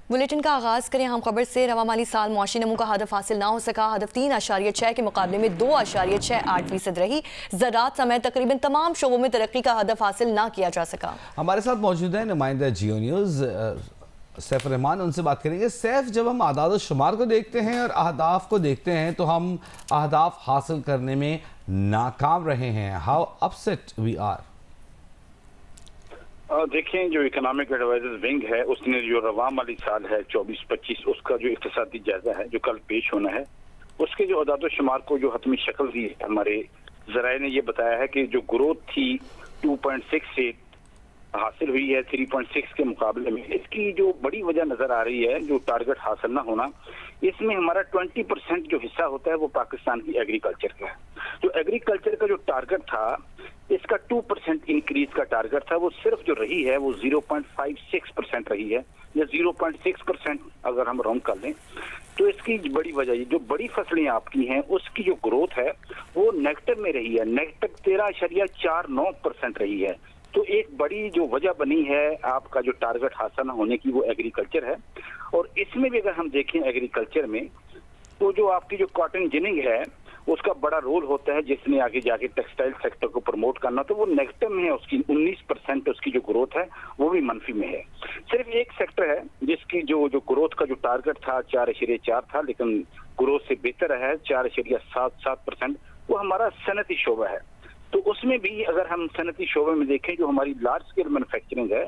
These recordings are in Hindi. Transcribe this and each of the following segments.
बुलेटिन का आगाज़ करें हम खबर से। रवा माली साल मुआशी नमू का हदफ हासिल ना हो सका। हदफ 3.6 के मुकाबले में 2.68% रही। ज़राअत समेत तकरीबन तमाम शोबों में तरक्की का हदफ हासिल ना किया जा सका। हमारे साथ मौजूद है नुमाइंदा जियो न्यूज़ सैफ रहमान, उनसे बात करेंगे। सैफ, जब हम आदाद शुमार को देखते हैं और अहदाफ को देखते हैं तो हम अहदाफ हासिल करने में नाकाम रहे हैं। How upset we are? देखें, जो इकोनॉमिक एडवाइजर्स विंग है उसने जो रवा माली साल है 24-25 उसका जो इक्तिसादी जायजा है जो कल पेश होना है, उसके जो अदाद शुमार को जो हतमी शक्ल दी है, हमारे जराए ने ये बताया है कि जो ग्रोथ थी 2.6 से हासिल हुई है 3.6 के मुकाबले में। इसकी जो बड़ी वजह नजर आ रही है जो टारगेट हासिल ना होना, इसमें हमारा 20% जो हिस्सा होता है वो पाकिस्तान की एग्रीकल्चर का है। जो एग्रीकल्चर का जो टारगेट था, इसका 2% इंक्रीज का टारगेट था, वो सिर्फ जो रही है वो 0.56% रही है, या 0.6% अगर हम राउंड कर लें। तो इसकी बड़ी वजह जो बड़ी फसलें आपकी हैं उसकी जो ग्रोथ है वो नेगेटिव में रही है, नेगेटिव 13.49% रही है। तो एक बड़ी जो वजह बनी है आपका जो टारगेट हासिल न होने की वो एग्रीकल्चर है। और इसमें भी अगर हम देखें एग्रीकल्चर में तो जो आपकी जो कॉटन जिनिंग है उसका बड़ा रोल होता है, जिसने आगे जाके टेक्सटाइल सेक्टर को प्रमोट करना, तो वो नेगेटिव में है। उसकी 19% उसकी जो ग्रोथ है वो भी मनफी में है। सिर्फ एक सेक्टर है जिसकी जो ग्रोथ का जो टारगेट था 4.4 था, लेकिन ग्रोथ से बेहतर है 4.77%, वो हमारा सनती शोबा है। तो उसमें भी अगर हम सनती शोबे में देखें, जो हमारी लार्ज स्केल मैन्युफैक्चरिंग है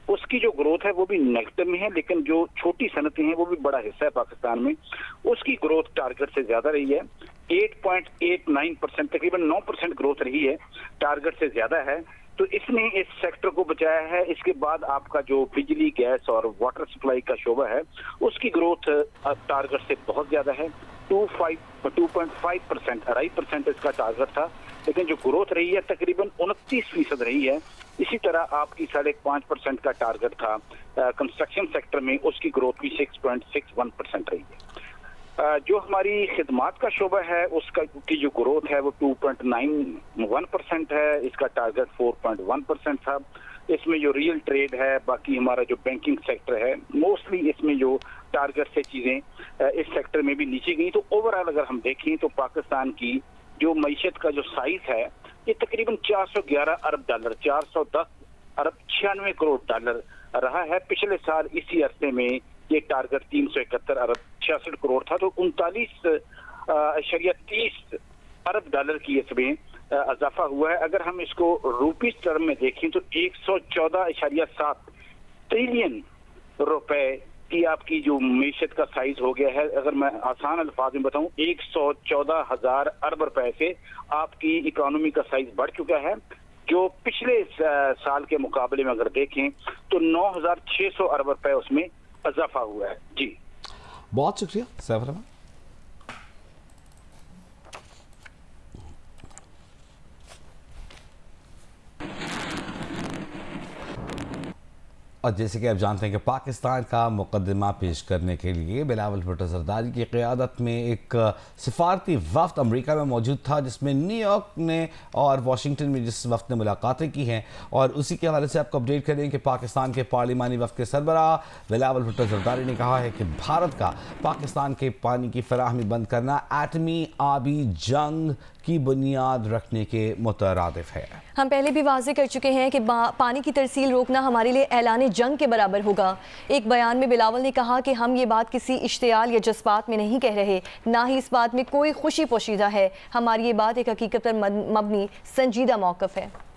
उसकी जो ग्रोथ है वो भी नेगेटिव में है, लेकिन जो छोटी सनतें हैं वो भी बड़ा हिस्सा है पाकिस्तान में, उसकी ग्रोथ टारगेट से ज्यादा रही है। 8.89%, तकरीबन 9% ग्रोथ रही है, टारगेट से ज्यादा है। तो इसने इस सेक्टर को बचाया है। इसके बाद आपका जो बिजली, गैस और वाटर सप्लाई का शोबा है उसकी ग्रोथ टारगेट से बहुत ज्यादा है, 2.5%, 2.5% इसका टारगेट था, लेकिन जो ग्रोथ रही है तकरीबन 29% रही है। इसी तरह आपकी 5.5% का टारगेट था कंस्ट्रक्शन सेक्टर में, उसकी ग्रोथ भी 6.61% रही है। जो हमारी खिदमात का शोबा है उसका की जो ग्रोथ है वो 2.91% है, इसका टारगेट 4.1% था। इसमें जो रियल ट्रेड है, बाकी हमारा जो बैंकिंग सेक्टर है, मोस्टली इसमें जो टारगेट से चीजें इस सेक्टर में भी नीचे गई। तो ओवरऑल अगर हम देखें तो पाकिस्तान की जो मईशत का जो साइज है ये तकरीबन 411 अरब डॉलर, 410 अरब 96 करोड़ डॉलर रहा है। पिछले साल इसी अरसे में ये टारगेट 371 अरब 66 करोड़ था, तो 39.30 अरब डॉलर की इसमें इजाफा हुआ है। अगर हम इसको रूपीज टर्म में देखें तो 114.7 ट्रिलियन रुपए की आपकी जो मीशत का साइज हो गया है। अगर मैं आसान अल्फाज में बताऊं, 114,000 अरब रुपए से आपकी इकोनॉमी का साइज बढ़ चुका है, जो पिछले साल के मुकाबले में अगर देखें तो 9,600 अरब रुपए उसमें इजाफा हुआ है। जी, बहुत शुक्रिया सैफ रहमान। और जैसे कि आप जानते हैं कि पाकिस्तान का मुकदमा पेश करने के लिए बिलावल भुट्टो जरदारी की क़यादत में एक सिफारती वफ़द अमेरिका में मौजूद था, जिसमें न्यूयॉर्क ने और वाशिंगटन में जिस वफ़द ने मुलाकातें की हैं, और उसी के हवाले से आपको अपडेट करें कि पाकिस्तान के पार्लिमानी वफ़द के सरबराह बिलावल भुट्टो जरदारी ने कहा है कि भारत का पाकिस्तान के पानी की फराहमी बंद करना एटमी आबी जंग की बुनियाद रखने के मुतरादिफ है। हम पहले भी वाज़ेह कर चुके हैं कि पानी की तरसील रोकना हमारे लिए ऐलान जंग के बराबर होगा। एक बयान में बिलावल ने कहा कि हम ये बात किसी इश्तियाल या जज्बात में नहीं कह रहे, ना ही इस बात में कोई खुशी पोशीदा है। हमारी ये बात एक हकीकत पर मबनी संजीदा मौक़िफ़ है।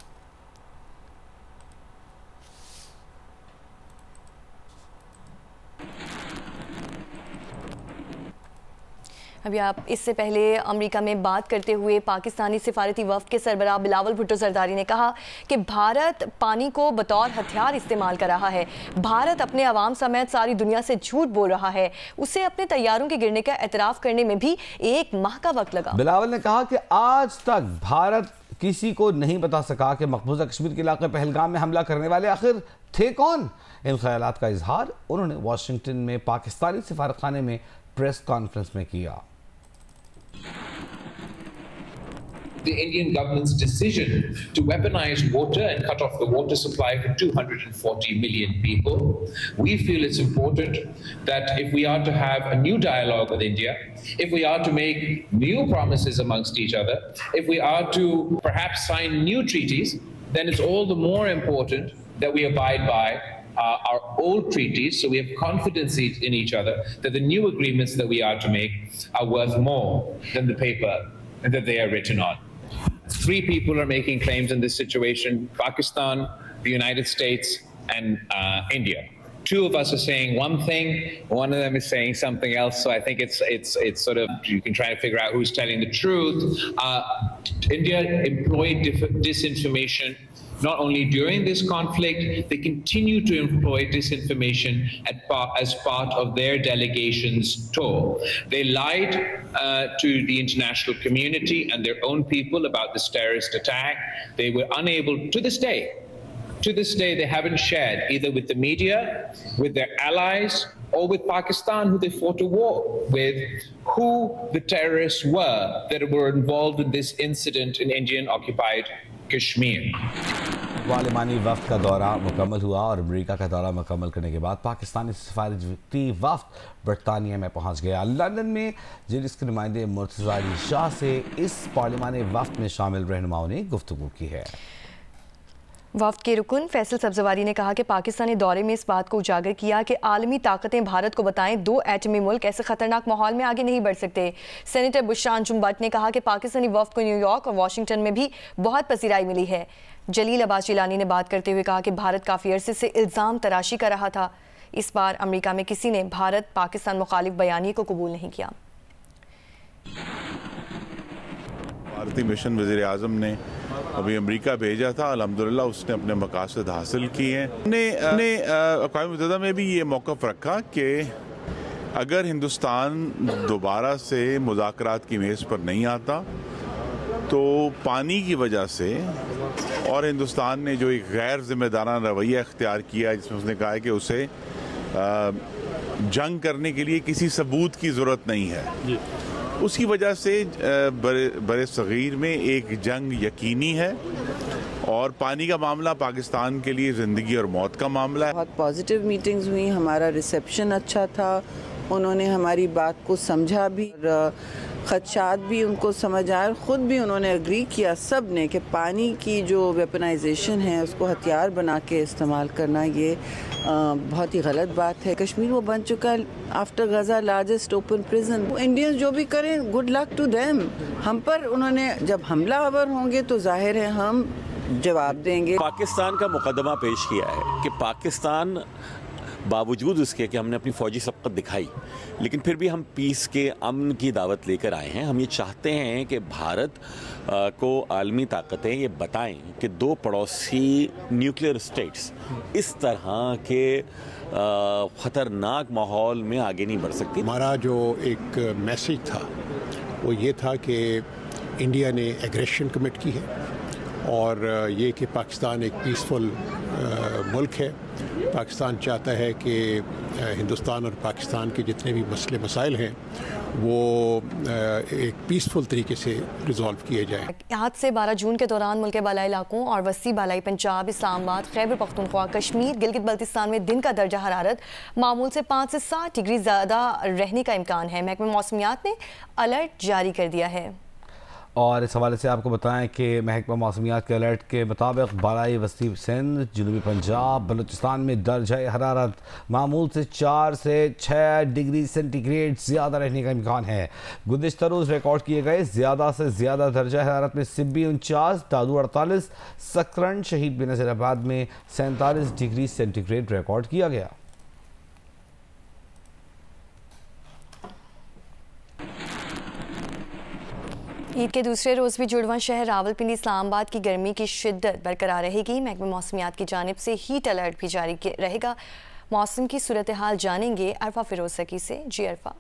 अभी आप इससे पहले अमेरिका में बात करते हुए पाकिस्तानी सिफारती वफ़द के सरबराह बिलावल भुट्टो जरदारी ने कहा कि भारत पानी को बतौर हथियार इस्तेमाल कर रहा है। भारत अपने अवाम समेत सारी दुनिया से झूठ बोल रहा है। उसे अपने तैयारों के गिरने का एतराफ़ करने में भी 1 माह का वक्त लगा। बिलावल ने कहा कि आज तक भारत किसी को नहीं बता सका कि मकबूजा कश्मीर के इलाके पहलगाम में हमला करने वाले आखिर थे कौन। इन ख्यालात का इजहार उन्होंने वाशिंगटन में पाकिस्तानी सिफारतखाने में प्रेस कॉन्फ्रेंस में किया। the Indian government's decision to weaponize water and cut off the water supply for 240 million people. We feel it's important that if we are to have a new dialogue with India, if we are to make new promises amongst each other, if we are to perhaps sign new treaties, then it's all the more important that we abide by our old treaties, so we have confidence in each other that the new agreements that we are to make are worth more than the paper that they are written on. Three people are making claims in this situation: Pakistan, the United States, and India. Two of us are saying one thing, one of them is saying something else. So I think it's sort of, you can try to figure out who's telling the truth. India employed disinformation not only during this conflict, they continue to employ disinformation as part of their delegation's tour. They lied to the international community and their own people about this terrorist attack. They were unable, to this day, they haven't shared either with the media, with their allies, or with Pakistan, who they fought a war with, who the terrorists were that were involved in this incident in Indian-occupied Kashmir. पार्लिमानी वफ्द का दौरा मुकम्मल हुआ और अमेरिका का दौरा मुकम्मल करने के बाद पाकिस्तानी सफारती वफ्द बरतानिया में पहुंच गया। लंदन में जिलिस के नुमाइंदे मुर्तज़ा अली शाह से इस पार्लिमानी वफ्द में शामिल रहनुमाओं ने गुफ्तगू की है। वफ्द के रुकन फैसल सब्जवारी ने कहा कि पाकिस्तानी दौरे में इस बात को उजागर किया कि आलमी ताकतें भारत को बताएं दो एटमी मुल्क ऐसे खतरनाक माहौल में आगे नहीं बढ़ सकते। सेनेटर बुशरान जुम्बट ने कहा कि पाकिस्तानी वफ्द को न्यूयॉर्क और वाशिंगटन में भी बहुत पसीराई मिली है। जलील अब्बास जिलानी ने बात करते हुए कहा कि भारत काफ़ी अरसे से इल्ज़ाम तराशी कर रहा था। इस बार अमेरिका में किसी ने भारत पाकिस्तान मुखालिफ बयानी को कबूल नहीं किया। भारतीय मिशन वज़ीर आज़म ने अभी अमेरिका भेजा था, अल्हम्दुलिल्लाह उसने अपने मकासद हासिल किए हैं। हमने अक़वाम मुत्तहिदा में भी ये मौक़िफ़ रखा कि अगर हिंदुस्तान दोबारा से मुज़ाकरात की मेज़ पर नहीं आता तो पानी की वजह से, और हिंदुस्तान ने जो एक गैर ज़िम्मेदाराना रवैया इख्तियार किया है जिसमें उसने कहा है कि उसे जंग करने के लिए किसी सबूत की ज़रूरत नहीं है, उसकी वजह से बरे सग़ीर में एक जंग यकीनी है और पानी का मामला पाकिस्तान के लिए ज़िंदगी और मौत का मामला है। बहुत पॉजिटिव मीटिंग्स हुई, हमारा रिसेप्शन अच्छा था, उन्होंने हमारी बात को समझा भी, खदशात भी उनको समझ आए, ख़ुद भी उन्होंने एग्री किया सब ने कि पानी की जो वेपनाइजेशन है उसको हथियार बना के इस्तेमाल करना ये बहुत ही गलत बात है। कश्मीर वो बन चुका है आफ्टर गज़ा लार्जेस्ट ओपन प्रिजन। इंडियंस जो भी करें गुड लक टू देम। हम पर उन्होंने जब हमलावर होंगे तो जाहिर है हम जवाब देंगे। पाकिस्तान का मुकदमा पेश किया है कि पाकिस्तान बावजूद उसके कि हमने अपनी फ़ौजी सबक़त दिखाई, लेकिन फिर भी हम पीस के अमन की दावत लेकर आए हैं। हम ये चाहते हैं कि भारत को आलमी ताकतें ये बताएं कि दो पड़ोसी न्यूक्लियर स्टेट्स इस तरह के ख़तरनाक माहौल में आगे नहीं बढ़ सकती। हमारा जो एक मैसेज था वो ये था कि इंडिया ने एग्रेशन कमिट की है और ये कि पाकिस्तान एक पीसफुल मुल्क है। पाकिस्तान चाहता है कि हिंदुस्तान और पाकिस्तान के जितने भी मसले मसाइल हैं वो एक पीसफुल तरीके से रिजॉल्व किए जाएँ। आज से 12 जून के दौरान मुल्क के बालाई इलाकों और वसी बालाई पंजाब, इस्लामाबाद, खैबर पख्तूनख्वा, कश्मीर, गिलगित बल्तिस्तान में दिन का दर्जा हरारत मामूल से 5 से 7 डिग्री ज़्यादा रहने का इम्कान है। महकमा मौसमियात ने अलर्ट जारी कर दिया है। और इस हवाले से आपको बताएं कि महकमा मौसमियात के अलर्ट के मुताबिक बालाई वस्ती सिंध, जनूबी पंजाब, बलूचिस्तान में दर्जा हरारत मामूल से 4 से 6 डिग्री सेंटीग्रेड ज़्यादा रहने का इम्कान है। गुज़िश्ता रोज़ रिकॉर्ड किए गए ज़्यादा से ज़्यादा दर्जा हरारत में सिब्बी 49, दादू 48, सकरन शहीद बेनज़ीराबाद में 47 डिग्री सेंटीग्रेड रिकॉर्ड किया गया। ईद के दूसरे रोज़ भी जुड़वां शहर रावलपिंडी इस्लामाबाद की गर्मी की शिद्दत बरकरार रहेगी। महकमा मौसमियात की जानिब से हीट अलर्ट भी जारी रहेगा। मौसम की सूरत हाल जानेंगे अरफा फिरोज सकी से। जी अरफा।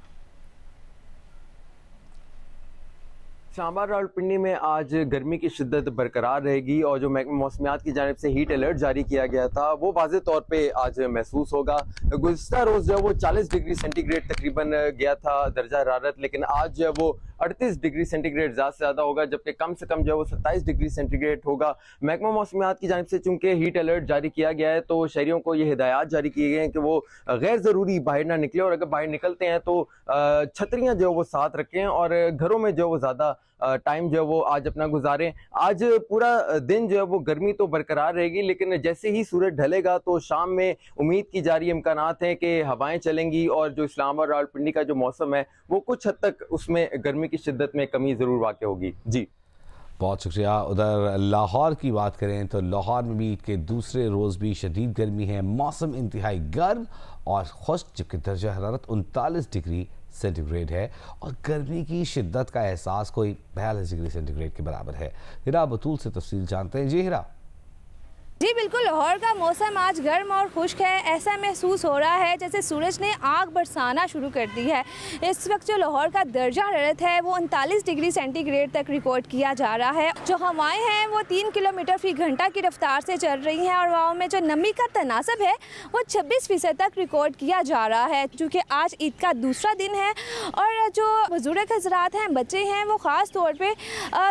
इस्लामाबाद रावलपिंडी में आज गर्मी की शिद्दत बरकरार रहेगी और जो महकमा मौसमियात की जानिब से हीट अलर्ट जारी किया गया था वो वाज़े तौर पे आज महसूस होगा। गुज़िश्ता रोज़ जो वो 40 डिग्री सेंटीग्रेड तकरीबन गया था दर्जा हरारत, लेकिन आज जो वो 38 डिग्री सेंटीग्रेड ज़्यादा से ज़्यादा होगा, जबकि कम से कम जो है वो 27 डिग्री सेंटीग्रेड होगा। महकमा मौसमियात की जानिब से चूंकि हीट अलर्ट जारी किया गया है तो शहरियों को ये हिदायत जारी किए गए हैं कि वो गैर ज़रूरी बाहर ना निकले, और अगर बाहर निकलते हैं तो छतरियाँ जो है वो साथ रखें और घरों में जो है वो ज़्यादा टाइम जो है वो आज अपना गुजारें। आज पूरा दिन जो है वो गर्मी तो बरकरार रहेगी, लेकिन जैसे ही सूरज ढलेगा तो शाम में उम्मीद की जा रही इम्कानात हैं कि हवाएं चलेंगी और जो इस्लामाबाद रावलपिंडी का जो मौसम है वो कुछ हद तक उसमें गर्मी की शिद्दत में कमी ज़रूर वाक़ होगी। जी बहुत शुक्रिया। उधर लाहौर की बात करें तो लाहौर में भी ईद के दूसरे रोज़ भी शदीद गर्मी है, मौसम इंतहाई गर्म और खुश्क, जबकि दर्जा हरारत 39 डिग्री सेंटीग्रेड है और गर्मी की शिद्दत का एहसास कोई 42 डिग्री सेंटीग्रेड के बराबर है। हिरा बतूल से तफसील जानते हैं। जी हिरा। जी बिल्कुल, लाहौर का मौसम आज गर्म और खुश्क है। ऐसा महसूस हो रहा है जैसे सूरज ने आग बरसाना शुरू कर दी है। इस वक्त जो लाहौर का दर्जा हरारत है वो 39 डिग्री सेंटीग्रेड तक रिकॉर्ड किया जा रहा है। जो हवाएं हैं वो 3 किलोमीटर फी घंटा की रफ्तार से चल रही हैं और हवाओं में जो नमी का तनासब है वो 26% तक रिकॉर्ड किया जा रहा है। चूँकि आज ईद का दूसरा दिन है और जो बुजुर्ग हजरात हैं, बच्चे हैं, वो ख़ास तौर पर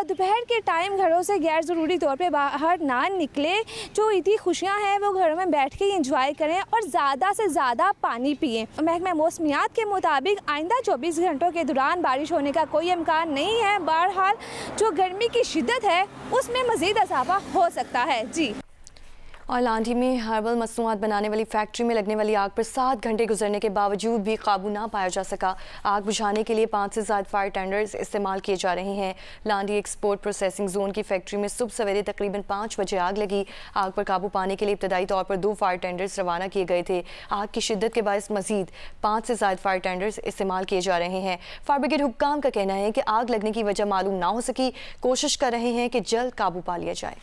दोपहर के टाइम घरों से गैर ज़रूरी तौर पर बाहर ना निकले। जो ईदी खुशियाँ हैं वो घरों में बैठ के इंजॉय करें और ज़्यादा से ज़्यादा पानी पिएं। महकमा मौसमियात के मुताबिक आइंदा 24 घंटों के दौरान बारिश होने का कोई इम्कान नहीं है। बहरहाल जो गर्मी की शिद्दत है उसमें मज़ीद इजाफा हो सकता है। जी। और लांडी में हर्बल मसनूआत बनाने वाली फैक्ट्री में लगने वाली आग पर 7 घंटे गुजरने के बावजूद भी काबू ना पाया जा सका। आग बुझाने के लिए 5 से ज़्यादा फायर टेंडर्स इस्तेमाल किए जा रहे हैं। लांडी एक्सपोर्ट प्रोसेसिंग जोन की फैक्ट्री में सुबह सवेरे तकरीबन 5 बजे आग लगी। आग पर काबू पाने के लिए इब्तदाई तौर पर 2 फायर टेंडर्स रवाना किए गए थे। आग की शिद्दत के बायस मजीद 5 से ज़्यादा फायर टेंडर्स इस्तेमाल किए जा रहे हैं। फायर ब्रिगेड हुक्काम का कहना है कि आग लगने की वजह मालूम ना हो सकी, कोशिश कर रहे हैं कि जल्द काबू पा लिया जाए।